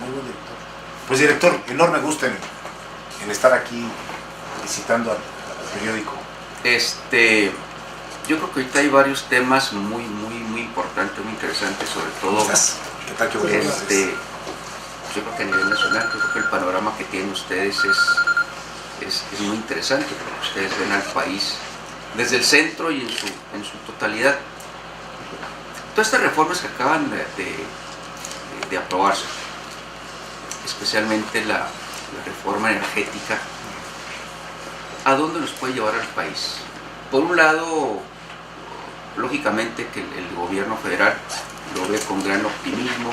muy buen director. Pues director, enorme gusto en estar aquí visitando al periódico. Yo creo que ahorita hay varios temas muy importantes, muy interesantes, sobre todo. ¿Qué tal? Qué bueno. Yo creo que a nivel nacional, yo creo que el panorama que tienen ustedes es muy interesante, porque ustedes ven al país desde el centro y en su totalidad. Todas estas reformas que acaban de aprobarse, especialmente la reforma energética, ¿a dónde nos puede llevar al país? Por un lado, lógicamente que el gobierno federal lo ve con gran optimismo,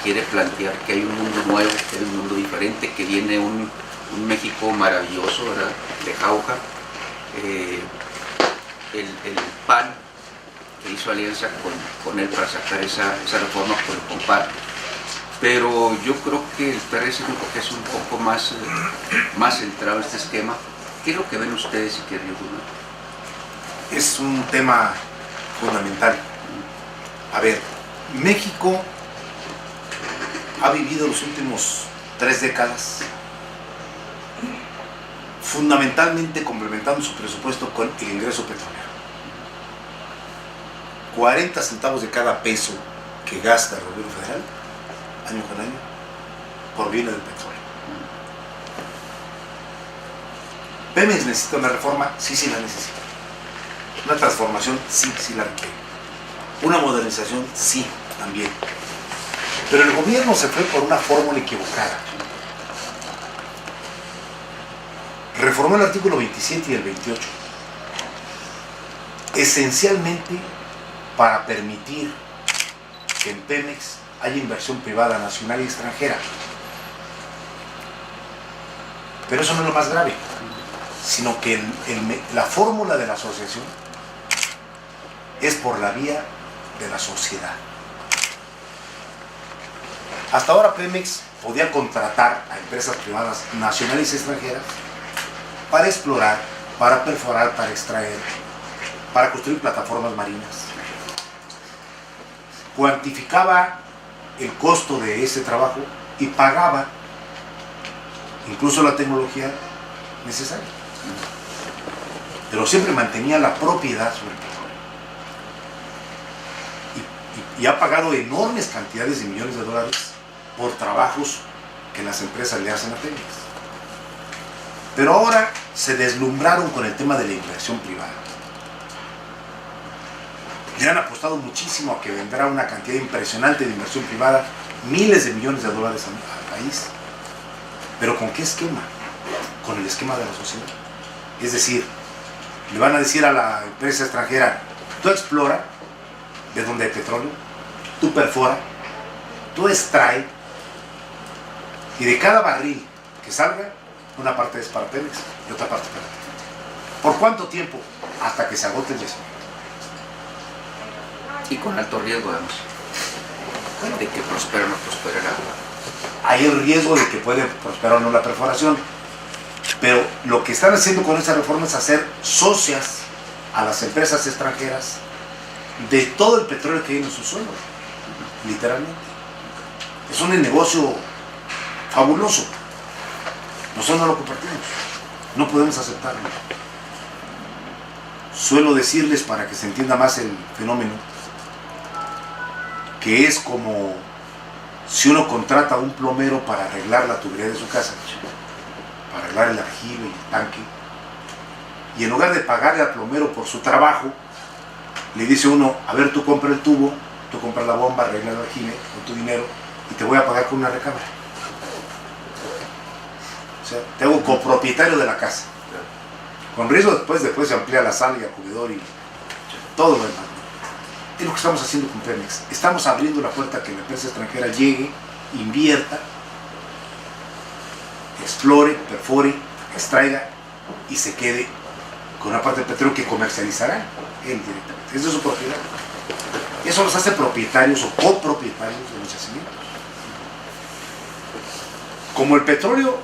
quiere plantear que hay un mundo nuevo, que hay un mundo diferente, que viene un México maravilloso, ¿verdad?, de jauja. El PAN, que hizo alianza con él para sacar esa reforma, pues lo comparte. Pero yo creo que el PRD es un poco más centrado en este esquema. ¿Qué es lo que ven ustedes y qué riesgo no? Es un tema fundamental. A ver, México ha vivido los últimos 3 décadas fundamentalmente complementando su presupuesto con el ingreso petrolero. 40 centavos de cada peso que gasta el gobierno federal, año con año, proviene del petróleo. Pemex necesita una reforma, sí la necesita. Una transformación, sí la requiere. Una modernización, sí, también. Pero el gobierno se fue por una fórmula equivocada. Reformó el artículo 27 y el 28, esencialmente para permitir que en Pemex haya inversión privada nacional y extranjera. Pero eso no es lo más grave, sino que la fórmula de la asociación es por la vía de la sociedad. Hasta ahora Pemex podía contratar a empresas privadas nacionales y extranjeras para explorar, para perforar, para extraer, para construir plataformas marinas. Cuantificaba el costo de ese trabajo y pagaba incluso la tecnología necesaria. Pero siempre mantenía la propiedad sobre el petróleo. Y ha pagado enormes cantidades de millones de dólares por trabajos que las empresas le hacen a Pemex. Pero ahora se deslumbraron con el tema de la inversión privada. Le han apostado muchísimo a que vendrá una cantidad impresionante de inversión privada, miles de millones de dólares al país. ¿Pero con qué esquema? Con el esquema de la sociedad. Es decir, le van a decir a la empresa extranjera, tú explora de donde hay petróleo, tú perfora, tú extrae, y de cada barril que salga, una parte es para Pemex y otra parte para ti. ¿Por cuánto tiempo? Hasta que se agote el yacimiento. Y con alto riesgo, además, de que prospere o no prosperará. Hay el riesgo de que puede prosperar o no la perforación, pero lo que están haciendo con esta reforma es hacer socias a las empresas extranjeras de todo el petróleo que hay en su suelo, literalmente. Es un negocio fabuloso. Nosotros no lo compartimos, no podemos aceptarlo. Suelo decirles, para que se entienda más el fenómeno, que es como si uno contrata a un plomero para arreglar la tubería de su casa, para arreglar el aljibe y el tanque, y en lugar de pagarle al plomero por su trabajo, le dice uno, a ver, tú compra el tubo, tú compras la bomba, arregla el aljibe con tu dinero y te voy a pagar con una recámara. O sea, te hago copropietario de la casa. Con riesgo después se amplía la sala y el comedor y todo lo demás. Es lo que estamos haciendo con Pemex. Estamos abriendo la puerta a que la empresa extranjera llegue, invierta, explore, perfore, extraiga y se quede con una parte del petróleo que comercializará él directamente. Esa es su propiedad. Eso los hace propietarios o copropietarios de los yacimientos. Como el petróleo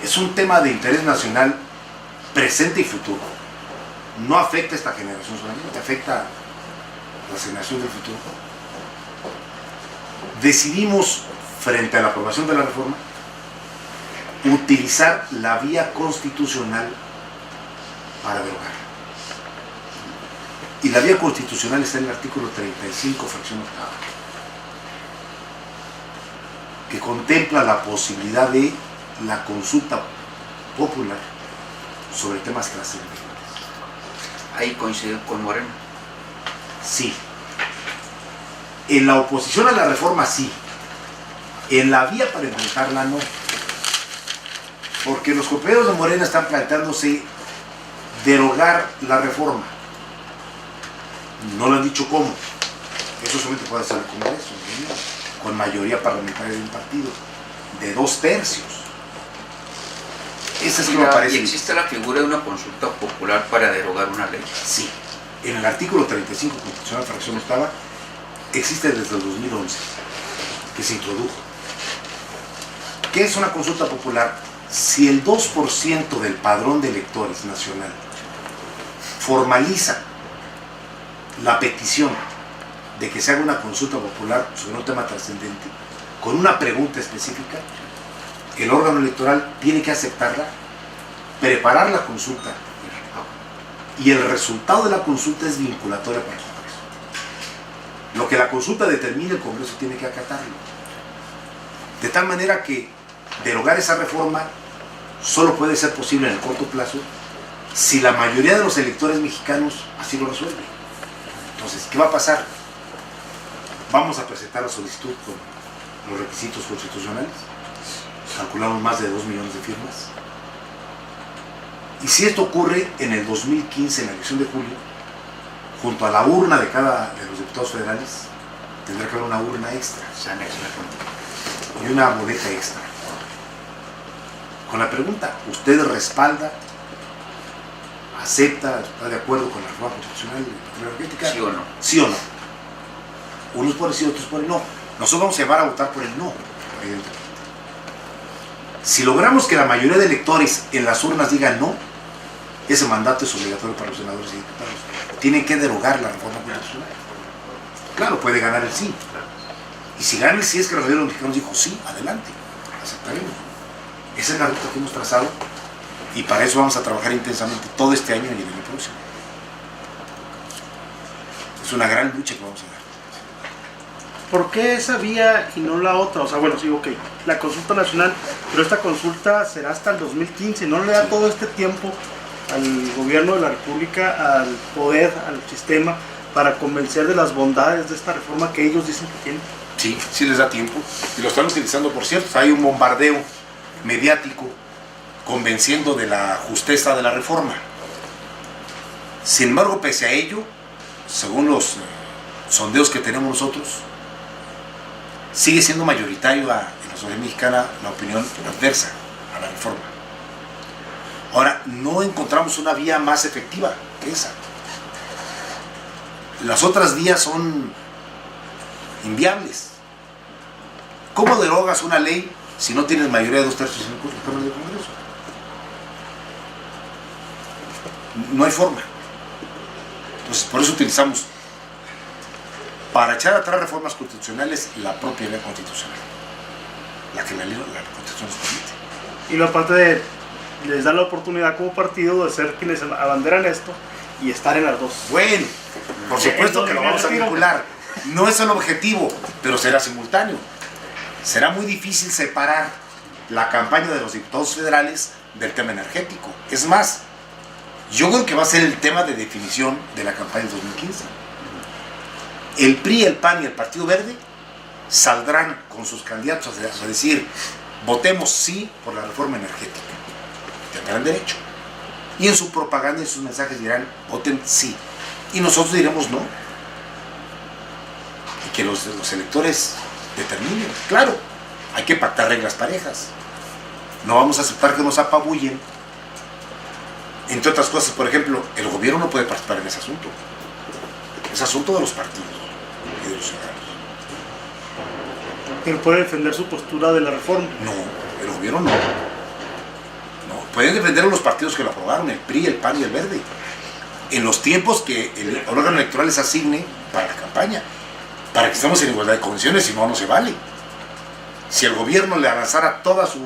es un tema de interés nacional presente y futuro, no afecta a esta generación solamente, afecta a la generación del futuro. Decidimos frente a la aprobación de la reforma, utilizar la vía constitucional para derogar. Y la vía constitucional está en el artículo 35, fracción octava, que contempla la posibilidad de la consulta popular sobre temas trascendentes. Ahí coinciden con Morena. Sí. En la oposición a la reforma, sí. En la vía para enfrentarla, no. Porque los compañeros de Morena están planteándose derogar la reforma. No lo han dicho cómo. Eso solamente puede hacer el Congreso, ¿no? Con mayoría parlamentaria de un partido, de 2/3. Esa es que me parece. ¿Y existe la figura de una consulta popular para derogar una ley? Sí. En el artículo 35 constitucional, fracción octava, existe desde el 2011, que se introdujo. ¿Qué es una consulta popular? Si el 2% del padrón de electores nacional formaliza la petición de que se haga una consulta popular sobre un tema trascendente, con una pregunta específica, el órgano electoral tiene que aceptarla, preparar la consulta, y el resultado de la consulta es vinculatorio para el Congreso. Lo que la consulta determine, el Congreso tiene que acatarlo. De tal manera que derogar esa reforma solo puede ser posible en el corto plazo si la mayoría de los electores mexicanos así lo resuelven. Entonces, ¿qué va a pasar? Vamos a presentar la solicitud con los requisitos constitucionales. Calculamos más de 2 millones de firmas. Y si esto ocurre en el 2015, en la elección de julio, junto a la urna de cada de los diputados federales, tendrá que haber una urna extra y una boleta extra. Con la pregunta, ¿usted respalda, acepta, está de acuerdo con la reforma constitucional energética? ¿Sí o no? ¿Sí o no? Unos por el sí, otros por el no. Nosotros vamos a llevar a votar por el no, evidentemente. Si logramos que la mayoría de electores en las urnas digan no, ese mandato es obligatorio para los senadores y diputados. Tienen que derogar la reforma constitucional. Claro, puede ganar el sí. Y si gana el sí, es que la mayoría de los mexicanos dijo sí, adelante, aceptaremos. Esa es la ruta que hemos trazado y para eso vamos a trabajar intensamente todo este año y el año próximo. Es una gran lucha que vamos a dar. ¿Por qué esa vía y no la otra? O sea, bueno, sí, ok, la consulta nacional, pero esta consulta será hasta el 2015, ¿no le da todo este tiempo al gobierno de la República, al poder, al sistema, para convencer de las bondades de esta reforma que ellos dicen que tienen? Sí, sí les da tiempo. Y lo están utilizando, por cierto. Hay un bombardeo mediático convenciendo de la justeza de la reforma. Sin embargo, pese a ello, según los sondeos que tenemos nosotros, sigue siendo mayoritario en la sociedad mexicana la opinión adversa a la reforma. Ahora, no encontramos una vía más efectiva que esa. Las otras vías son inviables. ¿Cómo derogas una ley si no tienes mayoría de 2/3 en el Cámara del Congreso? No hay forma. Entonces, por eso utilizamos, para echar atrás reformas constitucionales, la propia ley constitucional, la que la Constitución nos permite. Y lo aparte de, les da la oportunidad como partido de ser quienes abanderan esto y estar en las dos. Bueno, por supuesto que lo vamos a vincular. No es el objetivo, pero será simultáneo. Será muy difícil separar la campaña de los diputados federales del tema energético. Es más, yo creo que va a ser el tema de definición de la campaña del 2015. El PRI, el PAN y el Partido Verde saldrán con sus candidatos a decir, votemos sí por la reforma energética. Tendrán derecho. Y en su propaganda y en sus mensajes dirán, voten sí. Y nosotros diremos no. Y que los electores determinen. Claro, hay que pactar reglas parejas. No vamos a aceptar que nos apabullen. Entre otras cosas, por ejemplo, el gobierno no puede participar en ese asunto. Es asunto de los partidos y de los ciudadanos. Pero puede defender su postura de la reforma. No, el gobierno no. Pueden defender a los partidos que lo aprobaron, el PRI, el PAN y el Verde, en los tiempos que el órgano electoral les asigne para la campaña, para que estemos en igualdad de condiciones, si no, no se vale. Si el gobierno le avanzara toda su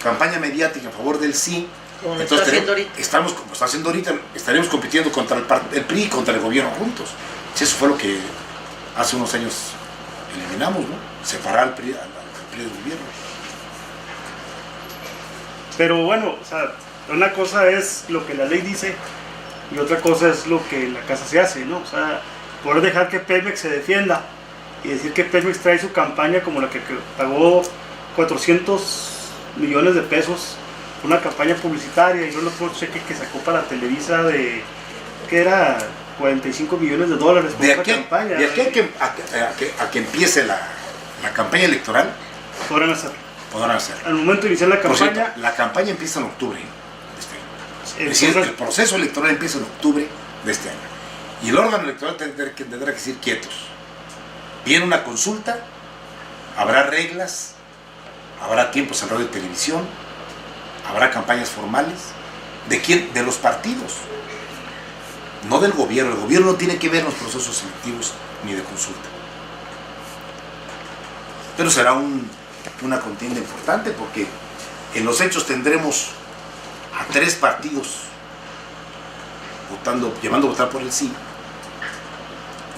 campaña mediática en favor del sí, Como entonces está haciendo ahorita. como está haciendo ahorita, estaríamos compitiendo contra el PRI y contra el gobierno juntos. Si eso fue lo que hace unos años eliminamos, ¿no? Separar al PRI del gobierno. Pero bueno, o sea, una cosa es lo que la ley dice y otra cosa es lo que en la casa se hace, ¿no? O sea, poder dejar que Pemex se defienda y decir que Pemex trae su campaña como la que pagó 400 millones de pesos, una campaña publicitaria, y yo lo otro cheque que sacó para Televisa de, que era 45 millones de dólares por esa campaña. De aquí a que empiece la campaña electoral, Podrán hacerlo. podrán hacerlo. Al momento de iniciar la Por campaña, cierto, la campaña empieza en octubre de este año. Es decir, entonces, el proceso electoral empieza en octubre de este año. Y el órgano electoral tendrá que decir quietos. Viene una consulta, habrá reglas, habrá tiempos en radio y televisión, habrá campañas formales. ¿De quién? De los partidos, no del gobierno. El gobierno no tiene que ver en los procesos selectivos ni de consulta. Pero será una contienda importante porque en los hechos tendremos a 3 partidos llevando a votar por el sí,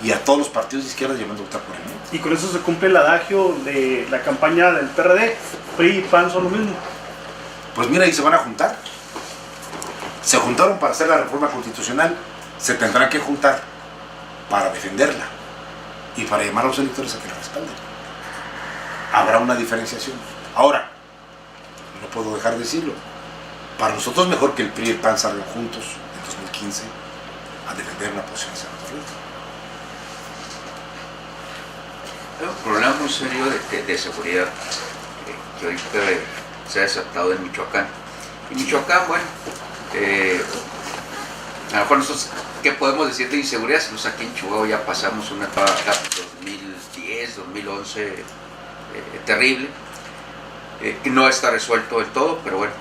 y a todos los partidos de izquierda llevando a votar por el no. y con eso se cumple el adagio de la campaña del PRD, PRI y PAN son lo mismo. Pues mira, ahí se van a juntar. Se juntaron para hacer la reforma constitucional, se tendrán que juntar para defenderla y para llamar a los electores a que la respalden. Habrá una diferenciación. Ahora, no puedo dejar de decirlo, para nosotros mejor que el PRI y el PAN salgan juntos en 2015 a defender una posición de senaduría. Hay un problema muy serio de seguridad que ahorita se ha desatado en Michoacán. Y Michoacán, bueno, a lo mejor nosotros, ¿qué podemos decir de inseguridad? Si nosotros aquí en Chihuahua ya pasamos una etapa 2010, 2011 terrible, que no está resuelto del todo, pero bueno,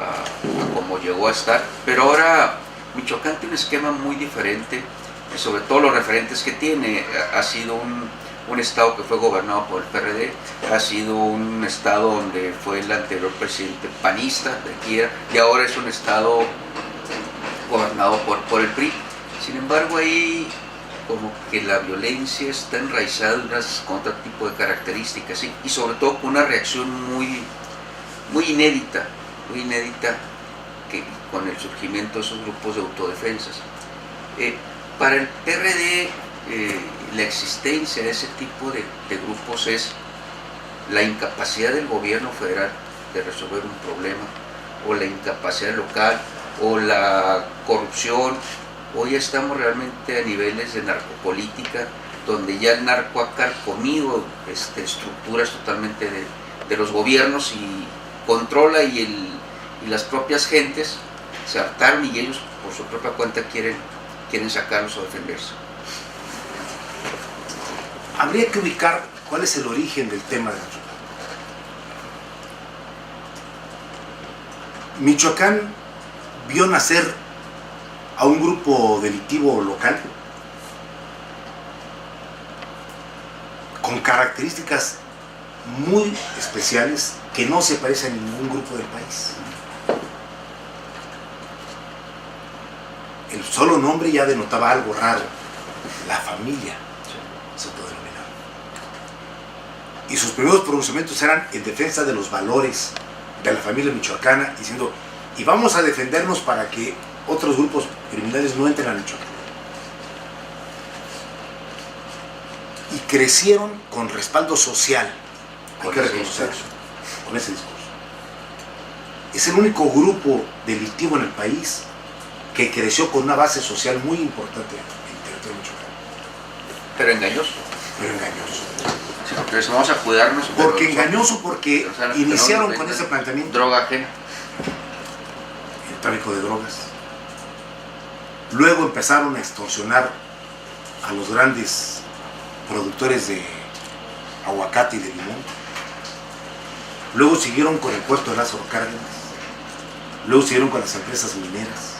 a como llegó a estar. Pero ahora Michoacán tiene un esquema muy diferente, sobre todo los referentes que tiene. Ha sido un estado que fue gobernado por el PRD, ha sido un estado donde fue el anterior presidente panista de aquí, y ahora es un estado gobernado por el PRI. Sin embargo, ahí como que la violencia está enraizada con otro tipo de características, ¿sí? Y sobre todo con una reacción muy inédita que, con el surgimiento de esos grupos de autodefensas. Para el PRD, la existencia de ese tipo de grupos es la incapacidad del gobierno federal de resolver un problema, o la incapacidad local, o la corrupción. Hoy estamos realmente a niveles de narcopolítica, donde ya el narco ha carcomido estructuras totalmente de los gobiernos y controla, y las propias gentes se hartaron y ellos por su propia cuenta quieren sacarlos o defenderse. Habría que ubicar cuál es el origen del tema de Michoacán. Michoacán vio nacer a un grupo delictivo local con características muy especiales que no se parecen a ningún grupo del país. El solo nombre ya denotaba algo raro: la familia, se puede denominar. Y sus primeros pronunciamientos eran en defensa de los valores de la familia michoacana, diciendo: y vamos a defendernos para que otros grupos criminales no entren a Michoacán. Y crecieron con respaldo social, hay que reconocer eso, con ese discurso. Es el único grupo delictivo en el país que creció con una base social muy importante en el territorio de Michoacán. Pero engañoso. Pero engañoso. Sí, porque eso vamos a cuidarnos. Porque engañoso, porque iniciaron con ese planteamiento. Droga ajena. El tráfico de drogas. Luego empezaron a extorsionar a los grandes productores de aguacate y de limón. Luego siguieron con el puerto de Lázaro Cárdenas. Luego siguieron con las empresas mineras.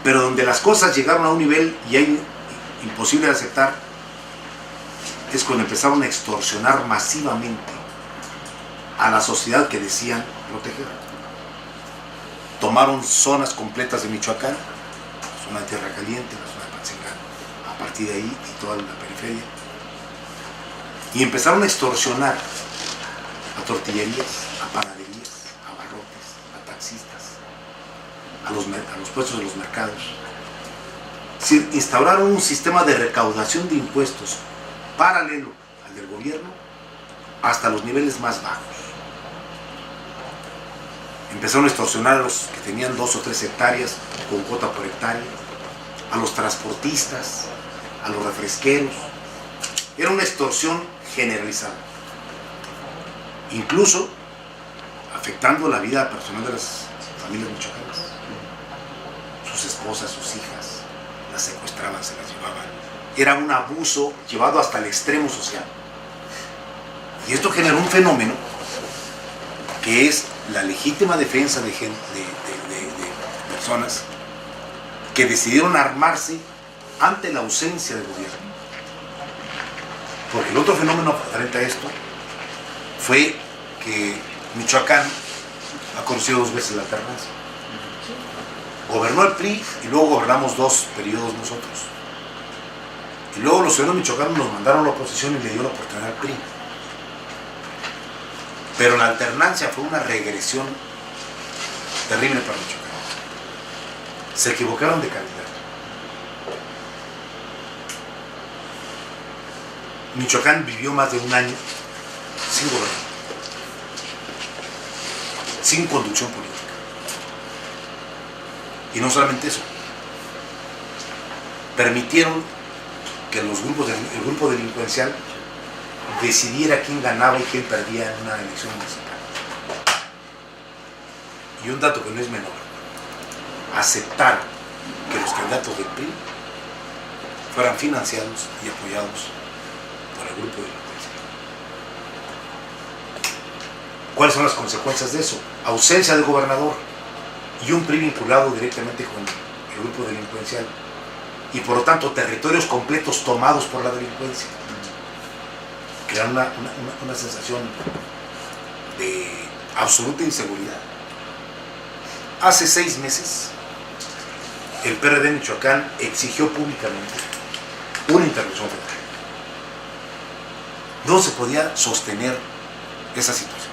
Pero donde las cosas llegaron a un nivel ya imposible de aceptar es cuando empezaron a extorsionar masivamente a la sociedad que decían proteger. Tomaron zonas completas de Michoacán, la zona de Tierra Caliente, la zona de Patzingán, a partir de ahí y toda la periferia, y empezaron a extorsionar a tortillerías, a panaderías, a barrotes, a taxistas, a los puestos de los mercados. Es decir, instauraron un sistema de recaudación de impuestos paralelo al del gobierno hasta los niveles más bajos. Empezaron a extorsionar a los que tenían 2 o 3 hectáreas con cuota por hectárea, a los transportistas, a los refresqueros. Era una extorsión generalizada, incluso afectando la vida personal de las familias michoacanas. Sus esposas, sus hijas, las secuestraban, se las llevaban. Era un abuso llevado hasta el extremo social. Y esto generó un fenómeno que es la legítima defensa de personas que decidieron armarse ante la ausencia del gobierno. Porque el otro fenómeno frente a esto fue que Michoacán ha conocido 2 veces la alternancia. Gobernó el PRI y luego gobernamos 2 periodos nosotros. Y luego los ciudadanos michoacanos nos mandaron a la oposición y le dio la oportunidad al PRI. Pero la alternancia fue una regresión terrible para Michoacán. Se equivocaron de candidato. Michoacán vivió más de un año sin gobierno, sin conducción política. Y no solamente eso, permitieron que el grupo delincuencial decidiera quién ganaba y quién perdía en una elección municipal. Y un dato que no es menor, aceptar que los candidatos del PRI fueran financiados y apoyados por el grupo delincuencial. ¿Cuáles son las consecuencias de eso? Ausencia del gobernador y un PRI vinculado directamente con el grupo delincuencial, y por lo tanto territorios completos tomados por la delincuencia. Crean una sensación de absoluta inseguridad. Hace 6 meses el PRD en Michoacán exigió públicamente una intervención federal. No se podía sostener esa situación.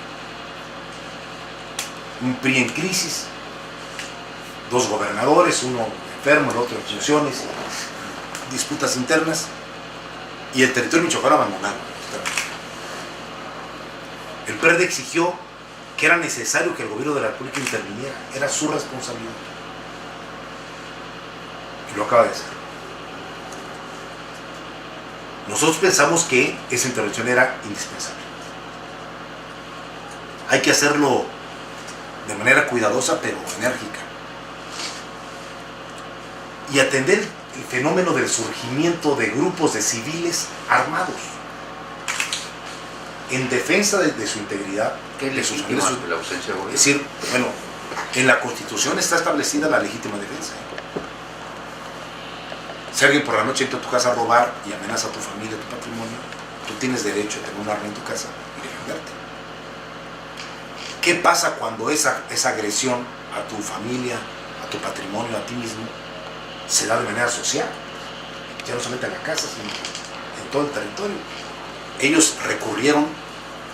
Un PRI en crisis, 2 gobernadores, uno enfermo, el otro en funciones, disputas internas, y el territorio michoacano abandonado. El PRD exigió que era necesario que el gobierno de la República interviniera, era su responsabilidad. Y lo acaba de hacer. Nosotros pensamos que esa intervención era indispensable. Hay que hacerlo de manera cuidadosa pero enérgica. Y atender el fenómeno del surgimiento de grupos de civiles armados en defensa de su integridad, ¿Qué de sus legitima derechos. la ausencia de gobierno? Es decir, bueno, en la Constitución está establecida la legítima defensa. Si alguien por la noche entra a tu casa a robar y amenaza a tu familia, a tu patrimonio, tú tienes derecho a tener un arma en tu casa y defenderte. ¿Qué pasa cuando esa agresión a tu familia, a tu patrimonio, a ti mismo, se da de manera social? Ya no solamente en la casa, sino en todo el territorio. Ellos recurrieron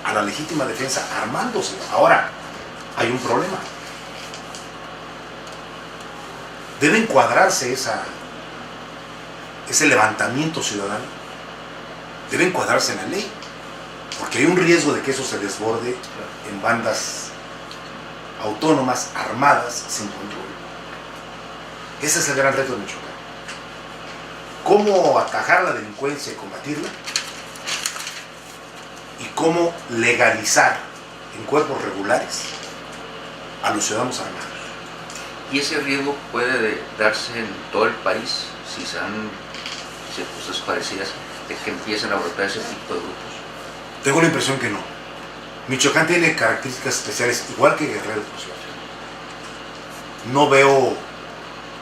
a la legítima defensa armándose. Ahora, hay un problema. Debe encuadrarse ese levantamiento ciudadano, debe encuadrarse en la ley, porque hay un riesgo de que eso se desborde en bandas autónomas, armadas, sin control. Ese es el gran reto de Michoacán. ¿Cómo atajar la delincuencia y combatirla? Y cómo legalizar en cuerpos regulares a los ciudadanos armados. ¿Y ese riesgo puede darse en todo el país si se dan circunstancias parecidas de que empiecen a brotar ese tipo de grupos? Tengo la impresión que no. Michoacán tiene características especiales, igual que Guerrero, por cierto. No veo,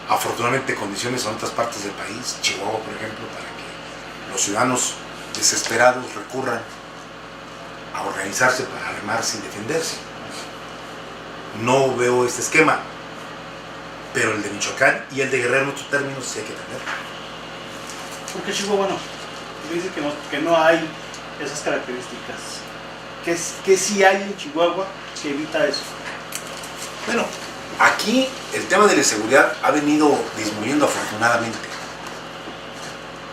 afortunadamente, condiciones en otras partes del país, Chihuahua, por ejemplo, para que los ciudadanos desesperados recurran a organizarse para armarse y defenderse. No veo este esquema, pero el de Michoacán y el de Guerrero en otros términos sí hay que tener. ¿Por qué Chihuahua no? Dice que no hay esas características. ¿Qué sí hay en Chihuahua que evita eso? Bueno, aquí el tema de la seguridad ha venido disminuyendo afortunadamente.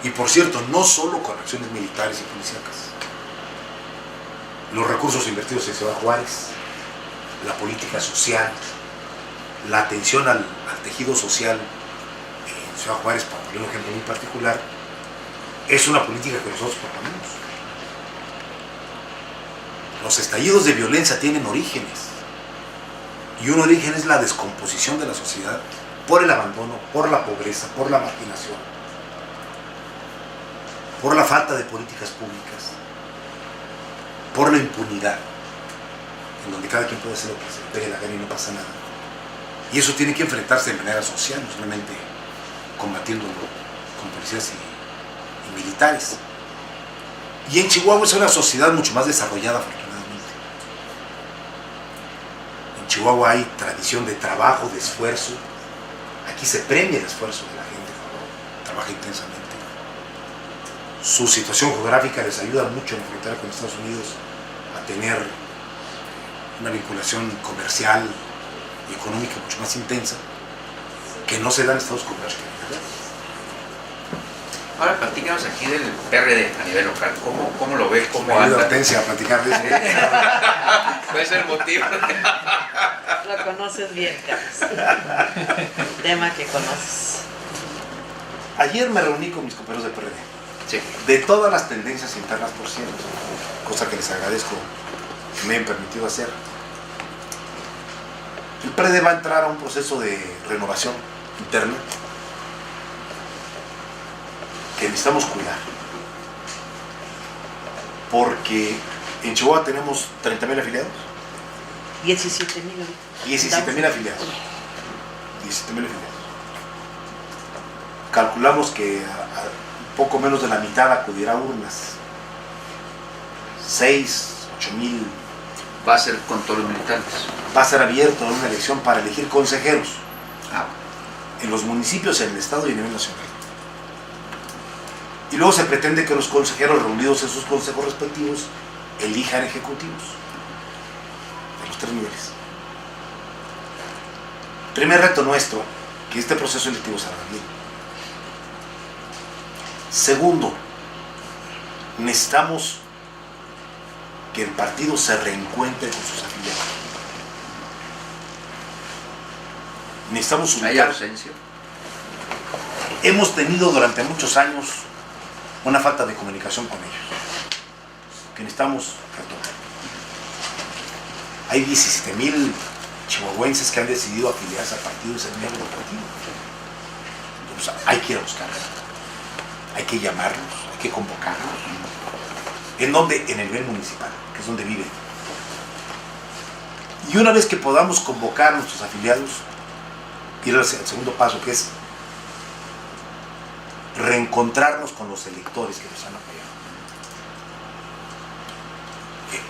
Y por cierto, no solo con acciones militares y policíacas. Los recursos invertidos en Ciudad Juárez, la política social, la atención al tejido social en Ciudad Juárez, para poner un ejemplo muy particular, es una política que nosotros proponemos. Los estallidos de violencia tienen orígenes. Y un origen es la descomposición de la sociedad por el abandono, por la pobreza, por la marginación, por la falta de políticas públicas, por la impunidad, en donde cada quien puede hacer lo que se le pegue la gana y no pasa nada. Y eso tiene que enfrentarse de manera social, no solamente combatiéndolo con policías y militares. Y en Chihuahua es una sociedad mucho más desarrollada, afortunadamente. En Chihuahua hay tradición de trabajo, de esfuerzo. Aquí se premia el esfuerzo de la gente, trabaja intensamente. Su situación geográfica les ayuda mucho en la frontera con Estados Unidos a tener una vinculación comercial y económica mucho más intensa que no se da en Estados Unidos. Ahora platícanos aquí del PRD a nivel local. ¿Cómo lo ve? ¿Cómo Me ayuda anda? Hortensia a platicar de eso. ¿Cuál es el motivo? Lo conoces bien, Carlos. Tema que conoces. Ayer me reuní con mis compañeros del PRD. Sí. De todas las tendencias internas, por cierto, cosa que les agradezco que me hayan permitido hacer. El PRD va a entrar a un proceso de renovación interna que necesitamos cuidar, porque en Chihuahua tenemos 30,000 afiliados. 17,000 ahorita. 17,000 afiliados. 17,000 afiliados. Calculamos que a poco menos de la mitad acudirá a urnas. 8,000. Va a ser con todos los militantes. Va a ser abierto una elección para elegir consejeros Ah, en los municipios, en el estado y a nivel nacional. Y luego se pretende que los consejeros reunidos en sus consejos respectivos elijan ejecutivos de los 3 niveles. Primer reto nuestro, que este proceso electivo salga bien. Segundo, necesitamos que el partido se reencuentre con sus afiliados. Necesitamos ¿hay ubicar. ausencia? Hemos tenido durante muchos años una falta de comunicación con ellos, que necesitamos retomar. Hay 17,000 chihuahuenses que han decidido afiliarse al partido y ser miembros del partido. Entonces hay que ir a buscarlos, hay que llamarlos, hay que convocarlos. ¿En dónde? En el nivel municipal, que es donde viven. Y una vez que podamos convocar a nuestros afiliados, ir al segundo paso, que es reencontrarnos con los electores que nos han apoyado.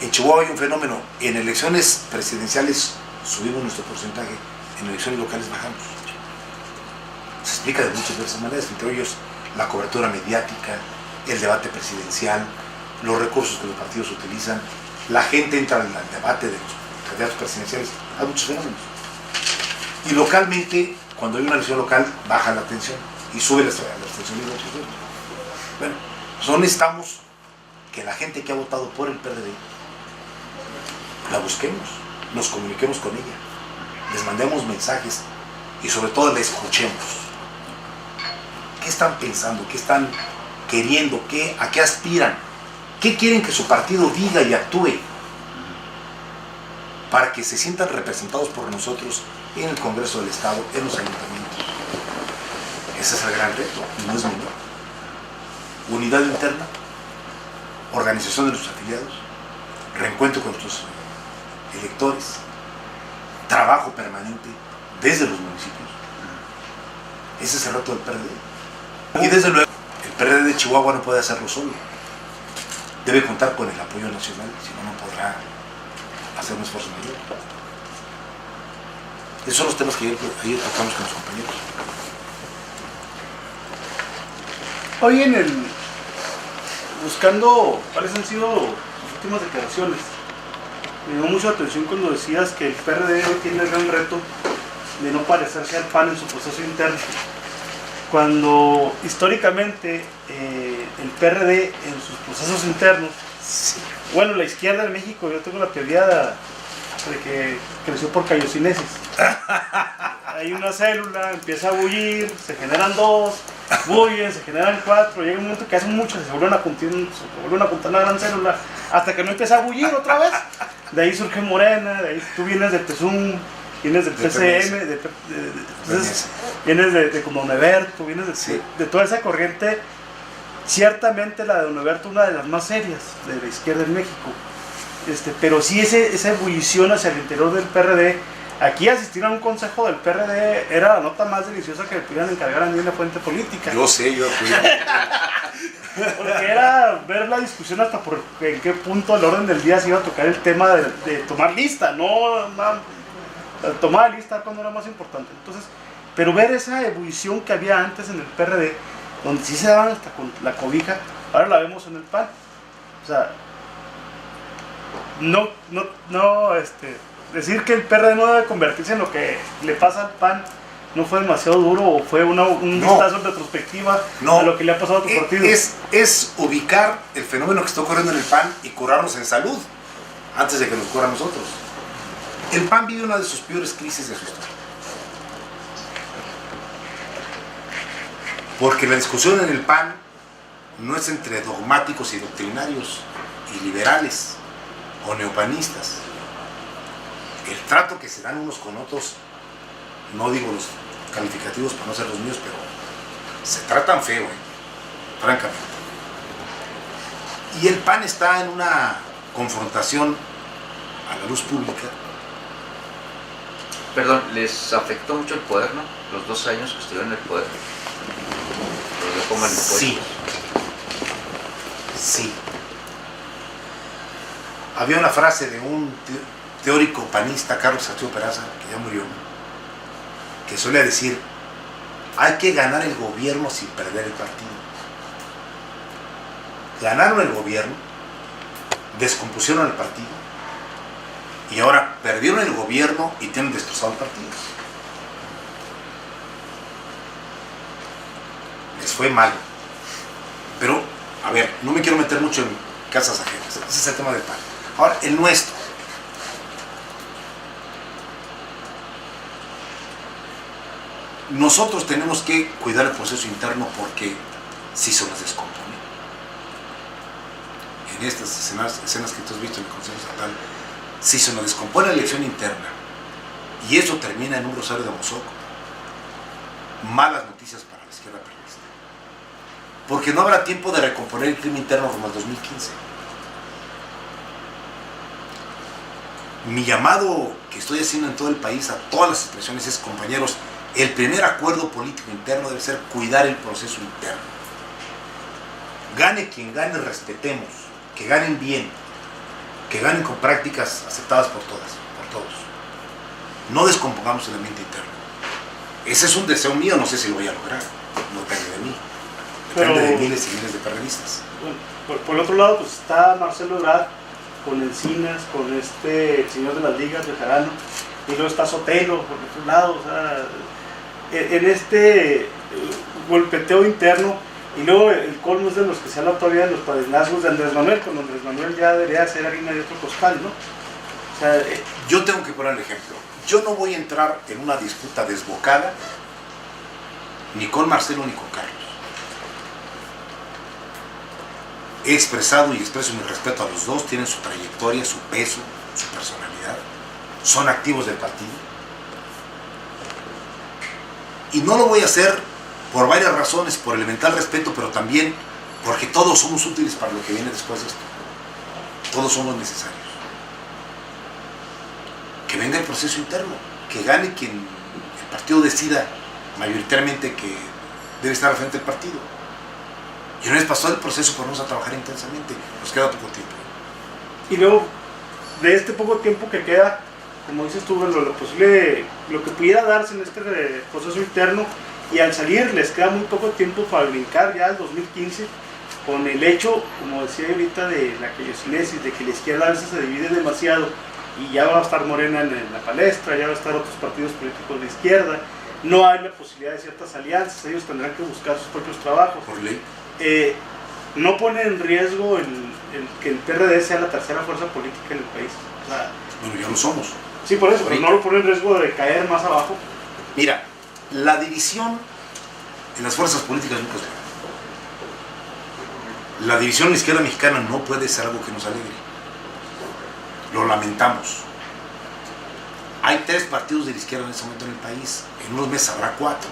En Chihuahua hay un fenómeno: en elecciones presidenciales subimos nuestro porcentaje, en elecciones locales bajamos. Se explica de muchas diversas maneras, entre ellos la cobertura mediática, el debate presidencial, los recursos que los partidos utilizan, la gente entra al debate de los candidatos presidenciales, hay muchos fenómenos. Y localmente, cuando hay una elección local, baja la atención y sube la abstención de otros. Bueno, pues necesitamos que la gente que ha votado por el PRD la busquemos, nos comuniquemos con ella, les mandemos mensajes y sobre todo la escuchemos. ¿Qué están pensando? ¿Qué están queriendo? ¿A qué aspiran? ¿Qué quieren que su partido diga y actúe? Para que se sientan representados por nosotros en el Congreso del Estado, en los ayuntamientos. Ese es el gran reto, y no es menor. Unidad interna, organización de nuestros afiliados, reencuentro con nuestros electores, trabajo permanente desde los municipios. Ese es el reto del PRD. Y desde luego, el PRD de Chihuahua no puede hacerlo solo. debe contar con el apoyo nacional, si no, no podrá hacer un esfuerzo mayor. Esos son los temas que ayer tratamos con los compañeros. Hoy buscando cuáles han sido las últimas declaraciones, me llamó mucho la atención cuando decías que el PRD hoy tiene el gran reto de no parecerse al PAN en su proceso interno. Cuando históricamente el PRD en sus procesos internos, bueno, la izquierda de México, yo tengo la teoría de que creció por callosineses. Hay una célula, empieza a bullir, se generan 2, bullen, se generan 4, llega un momento que hacen muchos, se vuelven a juntar una gran célula, hasta que no empieza a bullir otra vez. De ahí surge Morena, de ahí tú vienes de TESUM, vienes del PCM, vienes de como Don Eberto, vienes de toda esa corriente. Ciertamente la de Don Eberto, una de las más serias de la izquierda en México. Pero sí esa ebullición hacia el interior del PRD. Aquí asistir a un consejo del PRD era la nota más deliciosa que me pudieran encargar a mí en la fuente política. Yo sé, yo acudí. Porque era ver la discusión hasta por en qué punto al orden del día se iba a tocar el tema de tomar lista, no tomar lista cuando era más importante. Entonces, pero ver esa ebullición que había antes en el PRD, donde sí se daban hasta con la cobija, ahora la vemos en el PAN. O sea, decir que el PRD no debe convertirse en lo que le pasa al PAN no fue demasiado duro, o fue un vistazo en retrospectiva a lo que le ha pasado a tu partido. Es ubicar el fenómeno que está ocurriendo en el PAN y curarnos en salud antes de que nos cura a nosotros. El PAN vive una de sus peores crisis de su historia, porque la discusión en el PAN no es entre dogmáticos y doctrinarios y liberales o neopanistas. El trato que se dan unos con otros, no digo los calificativos para no ser los míos, pero se tratan feo, francamente. Y el PAN está en una confrontación a la luz pública. Perdón, ¿les afectó mucho el poder, no? Los 2 años que estuvieron en el poder. Los dejó mal impuestos. Sí. Había una frase de un teórico panista, Carlos Castillo Peraza, que ya murió, que suele decir: hay que ganar el gobierno sin perder el partido. Ganaron el gobierno, descompusieron el partido, y ahora perdieron el gobierno y tienen destrozado el partido. Les fue mal. Pero, a ver, no me quiero meter mucho en casas ajenas. Ese es el tema del PAN. Ahora, el nuestro. Nosotros tenemos que cuidar el proceso interno, porque si se nos descompone. En estas escenas que tú has visto en el Consejo Estatal, si se nos descompone la elección interna y eso termina en un rosario de Amozoc, malas noticias para la izquierda peronista. Porque no habrá tiempo de recomponer el clima interno como el 2015. Mi llamado que estoy haciendo en todo el país a todas las expresiones es: compañeros, el primer acuerdo político interno debe ser cuidar el proceso interno. Gane quien gane, respetemos, que ganen bien, que ganen con prácticas aceptadas por todos. No descompongamos el ambiente interno. Ese es un deseo mío, no sé si lo voy a lograr, no depende de mí, depende de miles y miles de periodistas. Bueno, por el otro lado, pues está Marcelo Ebrard con Encinas, con el señor de las ligas, Bejarano, y luego está Sotelo por el otro lado. O sea, en este golpeteo interno, y luego el colmo es de los que se habla todavía de los padrinazgos de Andrés Manuel, cuando Andrés Manuel ya debería ser harina de otro costal, ¿no? O sea, yo tengo que poner el ejemplo. Yo no voy a entrar en una disputa desbocada ni con Marcelo ni con Carlos. He expresado y expreso mi respeto a los dos, tienen su trayectoria, su peso, su personalidad, son activos del partido. Y no lo voy a hacer por varias razones, por elemental respeto, pero también porque todos somos útiles para lo que viene después de esto. Todos somos necesarios. Que venga el proceso interno, que gane quien el partido decida mayoritariamente que debe estar al frente del partido. Y una vez pasado el proceso, ponemos a trabajar intensamente. Nos queda poco tiempo. Y luego, de este poco tiempo que queda, como dices tú, lo posible, lo que pudiera darse en este proceso interno, y al salir les queda muy poco tiempo para brincar ya al 2015, con el hecho, como decía ahorita, de la queyosinesis, de que la izquierda a veces se divide demasiado, y ya va a estar Morena en la palestra, ya va a estar otros partidos políticos de izquierda, no hay la posibilidad de ciertas alianzas, ellos tendrán que buscar sus propios trabajos. Por ley. No pone en riesgo el que el PRD sea la tercera fuerza política en el país. O sea, Bueno, ya lo somos. sí, por eso, pero no lo pone en riesgo de caer más abajo. Mira, la división en las fuerzas políticas nunca es buena. La división en la izquierda mexicana no puede ser algo que nos alegre. Lo lamentamos. Hay 3 partidos de la izquierda en este momento en el país. En unos meses habrá 4.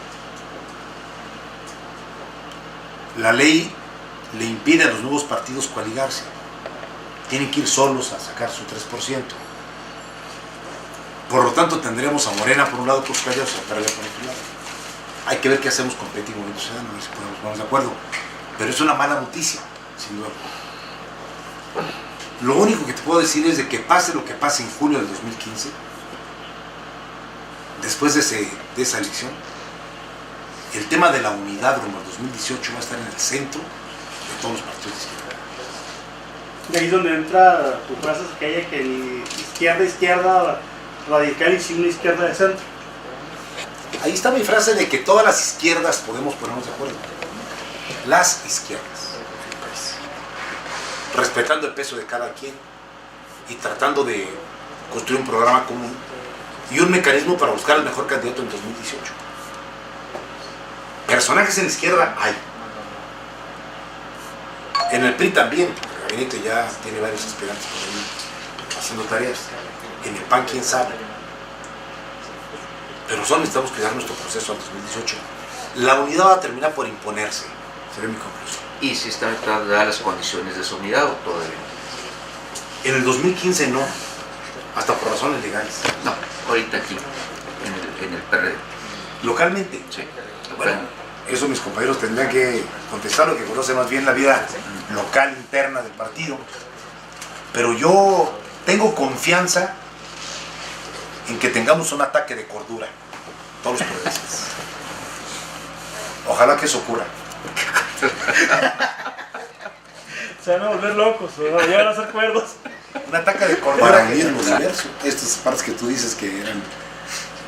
La ley le impide a los nuevos partidos coaligarse. Tienen que ir solos a sacar su 3%. Por lo tanto, tendremos a Morena por un lado, por callados, y a Peralta por otro lado. Hay que ver qué hacemos con Petit y Movimiento Ciudadano, a ver si podemos ponernos de acuerdo. Pero es una mala noticia, sin duda. Lo único que te puedo decir es de que pase lo que pase en junio del 2015, después de esa elección, el tema de la unidad rumbo al 2018 va a estar en el centro de todos los partidos de izquierda. De ahí donde entra tu frase aquella que el izquierda radical y sin una izquierda de centro. Ahí está mi frase de que todas las izquierdas podemos ponernos de acuerdo. Las izquierdas del país. Respetando el peso de cada quien y tratando de construir un programa común y un mecanismo para buscar el mejor candidato en 2018. Personajes en la izquierda hay. En el PRI también. El gabinete ya tiene varios aspirantes por ahí haciendo tareas. En el PAN, quién sabe. Pero solo necesitamos cuidar nuestro proceso al 2018. La unidad va a terminar por imponerse. Sería mi conclusión. ¿Y si están dadas las condiciones de su unidad o todavía? En el 2015 no. Hasta por razones legales. No, ahorita aquí, en el PRD. Localmente. Sí. Bueno, eso mis compañeros tendrán que contestarlo, que conocen más bien la vida local interna del partido. Pero yo tengo confianza en que tengamos un ataque de cordura, todos los progresistas. Ojalá que eso ocurra. Se van a volver locos, ya van a hacer cuerdos. Un ataque de cordura. Para unir el universo, estas partes que tú dices que eran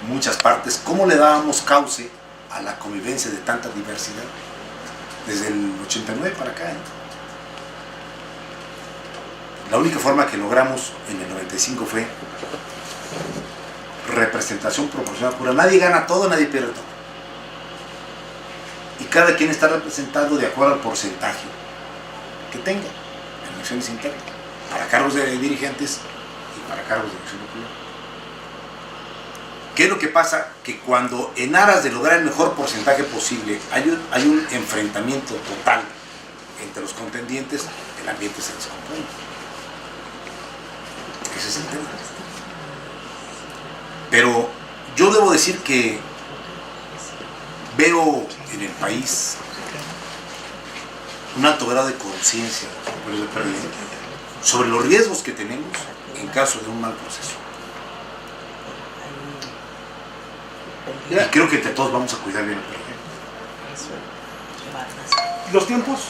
muchas partes, ¿cómo le dábamos cauce a la convivencia de tanta diversidad? Desde el 89 para acá. La única forma que logramos en el 95 fue representación proporcional pura. Nadie gana todo, nadie pierde todo. Y cada quien está representado de acuerdo al porcentaje que tenga en elecciones internas, para cargos de dirigentes y para cargos de elección popular. ¿Qué es lo que pasa? Que cuando en aras de lograr el mejor porcentaje posible hay un enfrentamiento total entre los contendientes, el ambiente se descompone. Ese es el tema. Pero yo debo decir que veo en el país un alto grado de conciencia sobre los riesgos que tenemos en caso de un mal proceso. Y creo que entre todos vamos a cuidar bien el PRD. ¿Los tiempos?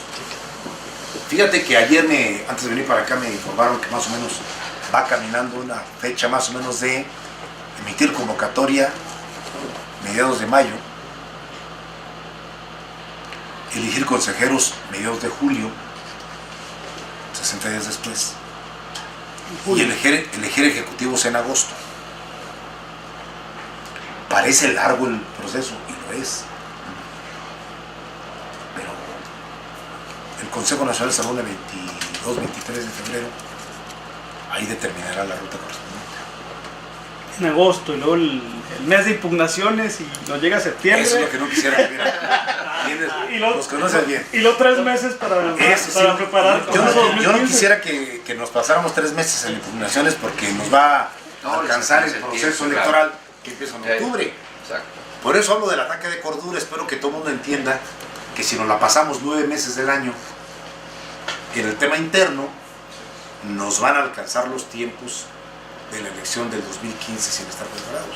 Fíjate que ayer, antes de venir para acá, me informaron que más o menos va caminando una fecha más o menos de emitir convocatoria mediados de mayo, elegir consejeros mediados de julio, 60 días después, y elegir ejecutivos en agosto. Parece largo el proceso, y lo es, pero el Consejo Nacional se reúne el 22, 23 de febrero, ahí determinará la ruta correspondiente. En agosto, y luego el mes de impugnaciones, y nos llega septiembre. Eso es lo que no quisiera que hubiera. Y luego, Los conoces bien. Y luego 3 meses para preparar. Yo no quisiera que nos pasáramos 3 meses en impugnaciones, porque nos va a alcanzar el proceso electoral que empieza en octubre. Exacto. Por eso hablo del ataque de cordura. Espero que todo el mundo entienda que si nos la pasamos 9 meses del año en el tema interno, nos van a alcanzar los tiempos de la elección del 2015 sin estar preparados.